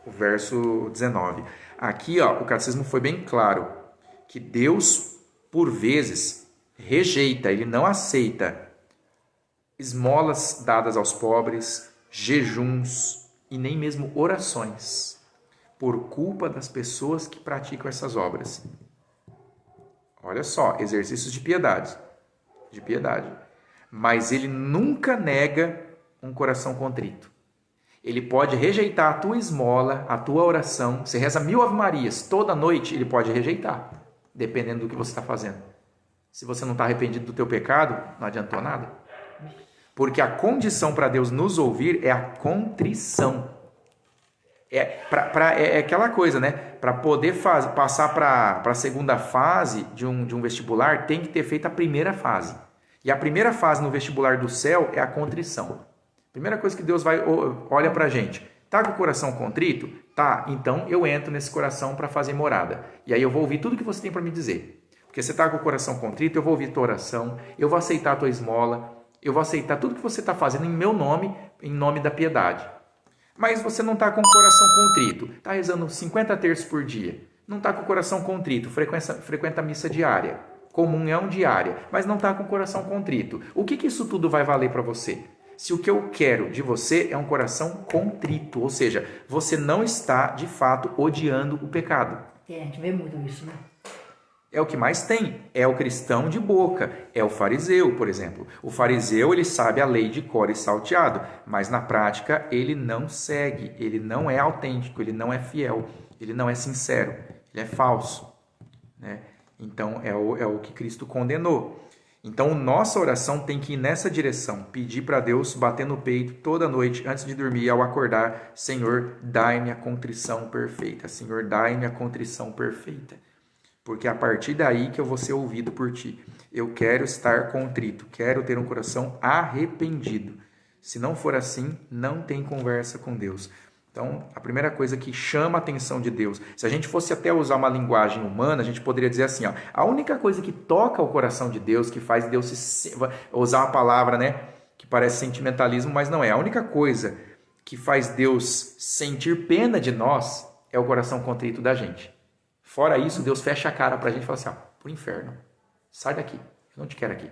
Speaker 1: o verso 19. Aqui, ó, o catecismo foi bem claro que Deus, por vezes, rejeita, ele não aceita esmolas dadas aos pobres, jejuns e nem mesmo orações, por culpa das pessoas que praticam essas obras. Olha só, exercícios de piedade. Mas ele nunca nega um coração contrito. Ele pode rejeitar a tua esmola, a tua oração. Você reza 1000 Ave-Marias toda noite, ele pode rejeitar, dependendo do que você está fazendo. Se você não está arrependido do teu pecado, não adiantou nada. Porque a condição para Deus nos ouvir é a contrição. É aquela coisa, né? Para poder passar para a segunda fase de um vestibular, tem que ter feito a primeira fase. E a primeira fase no vestibular do céu é a contrição. Primeira coisa que Deus olha para a gente. Tá com o coração contrito? Tá, então eu entro nesse coração para fazer morada. E aí eu vou ouvir tudo que você tem para me dizer. Porque você tá com o coração contrito, eu vou ouvir tua oração, eu vou aceitar a tua esmola, eu vou aceitar tudo que você está fazendo em meu nome, em nome da piedade. Mas você não está com o coração contrito, está rezando 50 terços por dia, não está com o coração contrito, frequenta a missa diária, comunhão diária, mas não está com o coração contrito. O que isso tudo vai valer para você? Se o que eu quero de você é um coração contrito, ou seja, você não está, de fato, odiando o pecado.
Speaker 2: A gente vê muito isso, né?
Speaker 1: É o que mais tem, é o cristão de boca, é o fariseu, por exemplo. O fariseu, ele sabe a lei de cor e salteado, mas na prática ele não segue, ele não é autêntico, ele não é fiel, ele não é sincero, ele é falso, né? Então é o que Cristo condenou. Então nossa oração tem que ir nessa direção, pedir para Deus, bater no peito toda noite, antes de dormir, ao acordar: Senhor, dai-me a contrição perfeita, Senhor, dai-me a contrição perfeita. Porque é a partir daí que eu vou ser ouvido por ti. Eu quero estar contrito, quero ter um coração arrependido. Se não for assim, não tem conversa com Deus. Então, a primeira coisa que chama a atenção de Deus, se a gente fosse até usar uma linguagem humana, a gente poderia dizer assim, ó, a única coisa que toca o coração de Deus, que faz Deus usar uma palavra, né, que parece sentimentalismo, mas não é. A única coisa que faz Deus sentir pena de nós é o coração contrito da gente. Fora isso, Deus fecha a cara pra gente e fala assim, ó, pro inferno, sai daqui, eu não te quero aqui.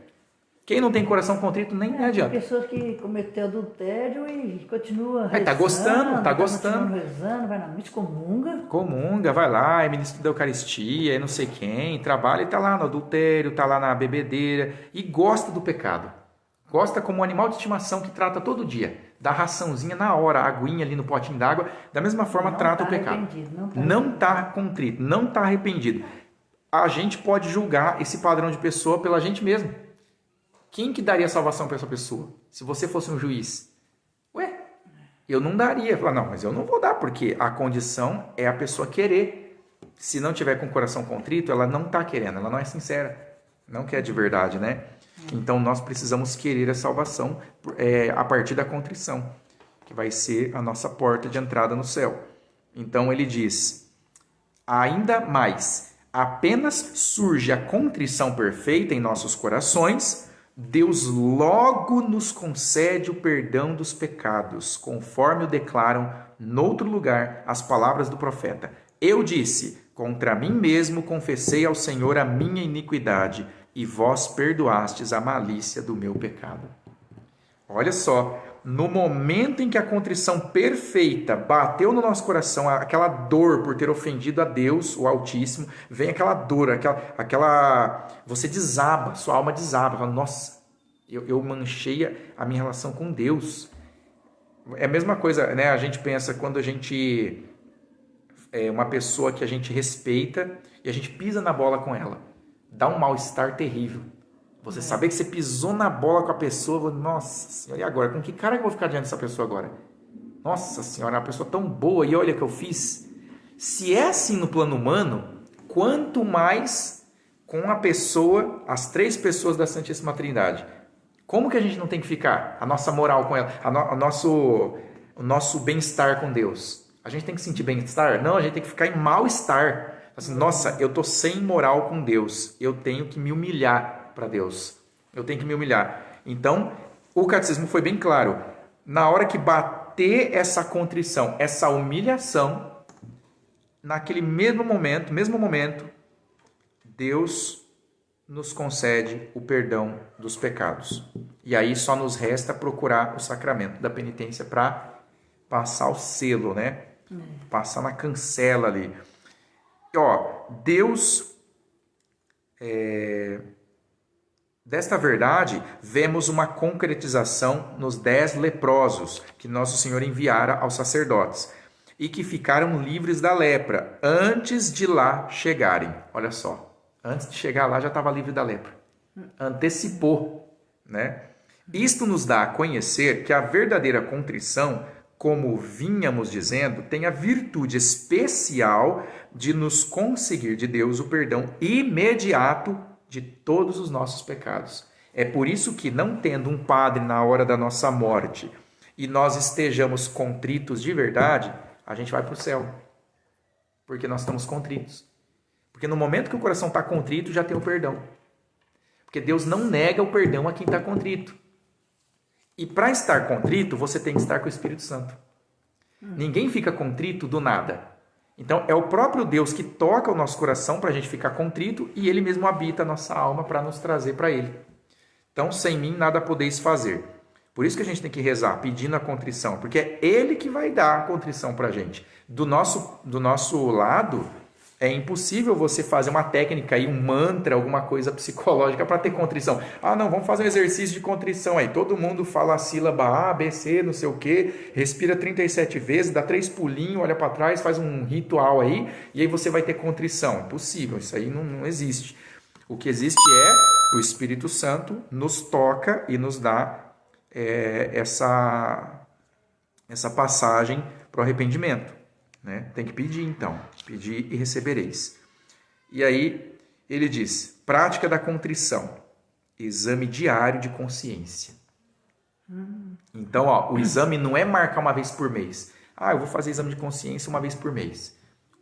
Speaker 1: Quem não tem coração contrito nem adianta.
Speaker 2: Tem pessoas que cometeu adultério e continua rezando.
Speaker 1: Tá gostando.
Speaker 2: Continua rezando, vai na missa, comunga.
Speaker 1: Comunga, vai lá, é ministro da Eucaristia, é não sei quem, trabalha e tá lá no adultério, tá lá na bebedeira e gosta do pecado. Gosta como um animal de estimação que trata todo dia. Dá raçãozinha na hora, aguinha ali no potinho d'água, da mesma forma trata o pecado. Não está contrito, não está arrependido. A gente pode julgar esse padrão de pessoa pela gente mesmo. Quem que daria salvação para essa pessoa? Se você fosse um juiz? Ué, eu não daria. Falar, não, mas eu não vou dar, porque a condição é a pessoa querer. Se não tiver com o coração contrito, ela não está querendo, ela não é sincera. Não quer de verdade, né? Então, nós precisamos querer a salvação a partir da contrição, que vai ser a nossa porta de entrada no céu. Então, ele diz, ainda mais, apenas surge a contrição perfeita em nossos corações, Deus logo nos concede o perdão dos pecados, conforme o declaram, noutro lugar, as palavras do profeta. Eu disse, contra mim mesmo confessei ao Senhor a minha iniquidade, e vós perdoastes a malícia do meu pecado. Olha só, no momento em que a contrição perfeita bateu no nosso coração, aquela dor por ter ofendido a Deus, o Altíssimo, vem aquela dor, você desaba, sua alma desaba, fala, nossa, eu manchei a minha relação com Deus. É a mesma coisa, né? A gente pensa quando a gente é uma pessoa que a gente respeita e a gente pisa na bola com ela. Dá um mal-estar terrível. Você saber que você pisou na bola com a pessoa, nossa senhora, e agora? Com que cara que eu vou ficar diante dessa pessoa agora? Nossa senhora, é uma pessoa tão boa e olha o que eu fiz. Se é assim no plano humano, quanto mais com a pessoa, as 3 pessoas da Santíssima Trindade. Como que a gente não tem que ficar? A nossa moral com ela, o nosso bem-estar com Deus. A gente tem que sentir bem-estar? Não, a gente tem que ficar em mal-estar. Assim, nossa, eu tô sem moral com Deus. Eu tenho que me humilhar para Deus. Eu tenho que me humilhar. Então, O catecismo foi bem claro. Na hora que bater essa contrição, essa humilhação, naquele mesmo momento, Deus nos concede o perdão dos pecados. E aí só nos resta procurar o sacramento da penitência para passar o selo, né? Passar na cancela ali. E, Deus, desta verdade, vemos uma concretização nos 10 leprosos que Nosso Senhor enviara aos sacerdotes e que ficaram livres da lepra antes de lá chegarem. Olha só, antes de chegar lá já estava livre da lepra. Antecipou, né? Isto nos dá a conhecer que a verdadeira contrição, como vínhamos dizendo, tem a virtude especial de nos conseguir de Deus o perdão imediato de todos os nossos pecados. É por isso que, não tendo um padre na hora da nossa morte e nós estejamos contritos de verdade, a gente vai para o céu, porque nós estamos contritos. Porque no momento que o coração está contrito, já tem o perdão. Porque Deus não nega o perdão a quem está contrito. E para estar contrito, você tem que estar com o Espírito Santo. Ninguém fica contrito do nada. Então, é o próprio Deus que toca o nosso coração para a gente ficar contrito e Ele mesmo habita a nossa alma para nos trazer para Ele. Então, sem mim nada podeis fazer. Por isso que a gente tem que rezar, pedindo a contrição, porque é Ele que vai dar a contrição para a gente. Do nosso lado, é impossível você fazer uma técnica aí, um mantra, alguma coisa psicológica para ter contrição. Ah, não, vamos fazer um exercício de contrição aí. Todo mundo fala a sílaba A, B, C, não sei o quê, respira 37 vezes, dá 3 pulinhos, olha para trás, faz um ritual aí, e aí você vai ter contrição. Impossível, isso aí não existe. O que existe é o Espírito Santo nos toca e nos dá essa passagem para o arrependimento. Né? Tem que pedir então, pedir e recebereis. E aí ele diz, prática da contrição, exame diário de consciência. Então, o exame não é marcar uma vez por mês. Eu vou fazer exame de consciência uma vez por mês.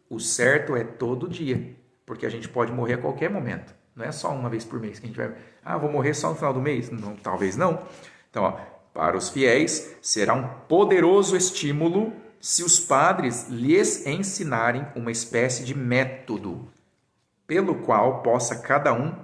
Speaker 1: O certo é todo dia, porque a gente pode morrer a qualquer momento. Não é só uma vez por mês que a gente vai... vou morrer só no final do mês? Não, talvez não. Então, para os fiéis, será um poderoso estímulo se os padres lhes ensinarem uma espécie de método, pelo qual possa cada um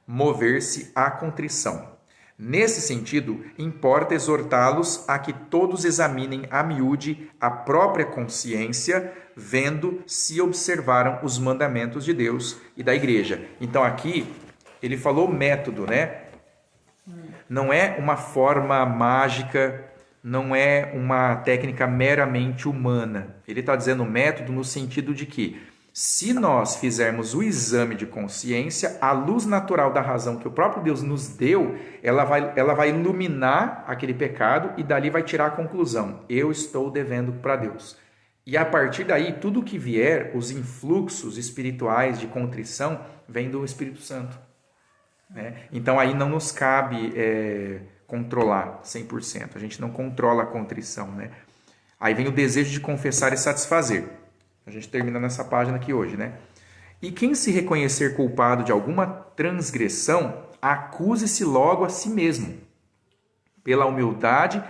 Speaker 1: mover-se à contrição. Nesse sentido, importa exortá-los a que todos examinem a miúde a própria consciência, vendo se observaram os mandamentos de Deus e da Igreja. Então aqui, ele falou método, né? Não é uma forma mágica, não é uma técnica meramente humana. Ele está dizendo método no sentido de que, se nós fizermos o exame de consciência, a luz natural da razão que o próprio Deus nos deu, ela vai iluminar aquele pecado e dali vai tirar a conclusão. Eu estou devendo para Deus. E a partir daí, tudo que vier, os influxos espirituais de contrição, vem do Espírito Santo. Né? Então aí não nos cabe controlar 100%. A gente não controla a contrição. Né? Aí vem o desejo de confessar e satisfazer. A gente termina nessa página aqui hoje, né? E quem se reconhecer culpado de alguma transgressão, acuse-se logo a si mesmo. Pela humildade,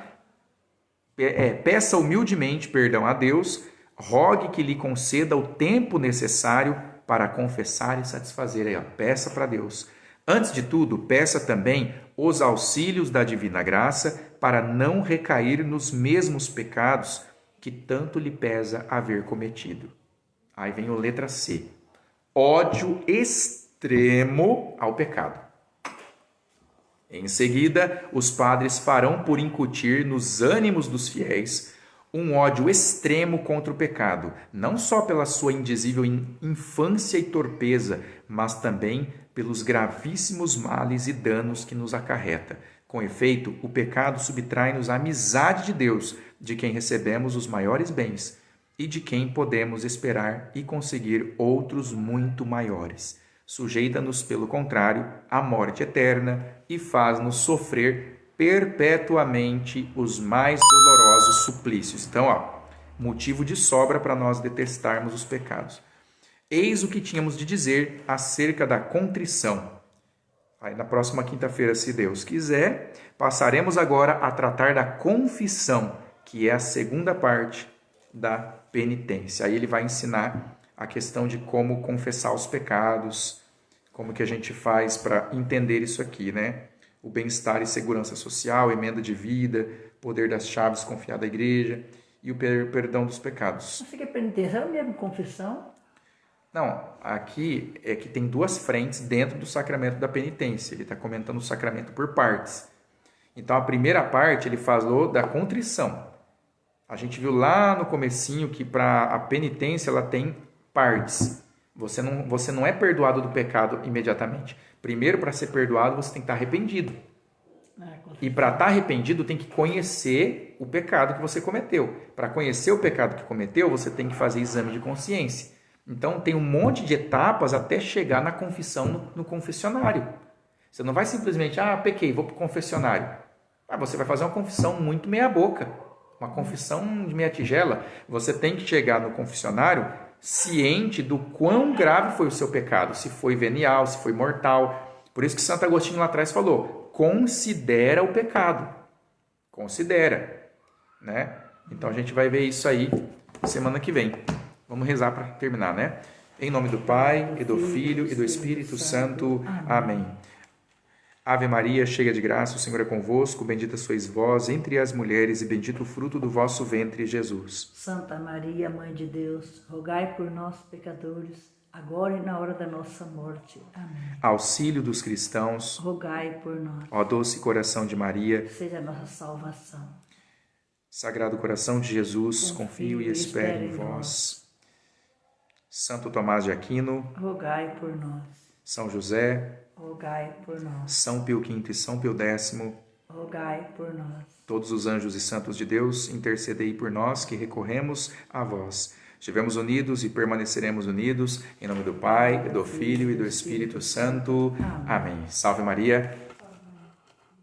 Speaker 1: peça humildemente perdão a Deus, rogue que lhe conceda o tempo necessário para confessar e satisfazer. Aí, peça para Deus. Antes de tudo, peça também os auxílios da divina graça para não recair nos mesmos pecados que tanto lhe pesa haver cometido. Aí vem a letra C. Ódio extremo ao pecado. Em seguida, os padres farão por incutir nos ânimos dos fiéis um ódio extremo contra o pecado, não só pela sua indizível infância e torpeza, mas também pelos gravíssimos males e danos que nos acarreta. Com efeito, o pecado subtrai-nos a amizade de Deus, de quem recebemos os maiores bens e de quem podemos esperar e conseguir outros muito maiores. Sujeita-nos, pelo contrário, à morte eterna e faz-nos sofrer perpetuamente os mais dolorosos suplícios. Então, motivo de sobra para nós detestarmos os pecados. Eis o que tínhamos de dizer acerca da contrição. Aí na próxima quinta-feira, se Deus quiser, passaremos agora a tratar da confissão, que é a segunda parte da penitência. Aí ele vai ensinar a questão de como confessar os pecados, como que a gente faz para entender isso aqui, né? O bem-estar e segurança social, emenda de vida, poder das chaves confiado à igreja e o perdão dos pecados.
Speaker 2: Você quer penitência? É a mesma confissão?
Speaker 1: Não, aqui é que tem duas frentes dentro do sacramento da penitência. Ele está comentando o sacramento por partes. Então, a primeira parte, ele falou da contrição. A gente viu lá no comecinho que para a penitência ela tem partes. Você não é perdoado do pecado imediatamente. Primeiro, para ser perdoado, você tem que estar arrependido. E para estar arrependido, tem que conhecer o pecado que você cometeu. Para conhecer o pecado que cometeu, você tem que fazer exame de consciência. Então, tem um monte de etapas até chegar na confissão no confessionário. Você não vai simplesmente, pequei, vou para o confessionário. Você vai fazer uma confissão muito meia boca, uma confissão de meia tigela. Você tem que chegar no confessionário ciente do quão grave foi o seu pecado, se foi venial, se foi mortal. Por isso que Santo Agostinho lá atrás falou, considera o pecado. Considera, né? Então, a gente vai ver isso aí semana que vem. Vamos rezar para terminar, né? Em nome do Pai, e do Filho, e do Espírito Santo. Amém. Ave Maria, cheia de graça, o Senhor é convosco. Bendita sois vós entre as mulheres, e bendito o fruto do vosso ventre, Jesus.
Speaker 2: Santa Maria, Mãe de Deus, rogai por nós, pecadores, agora e na hora da nossa morte. Amém.
Speaker 1: Auxílio dos cristãos,
Speaker 2: rogai por nós.
Speaker 1: Ó doce coração de Maria,
Speaker 2: seja a nossa salvação.
Speaker 1: Sagrado coração de Jesus, confio e espero em vós. Santo Tomás de Aquino,
Speaker 2: rogai por nós.
Speaker 1: São José,
Speaker 2: rogai por nós.
Speaker 1: São Pio V e São Pio X,
Speaker 2: rogai por nós.
Speaker 1: Todos os anjos e santos de Deus, intercedei por nós que recorremos a vós. Estivemos unidos e permaneceremos unidos, em nome do Pai, do Filho e do Espírito Santo. Amém. Salve Maria.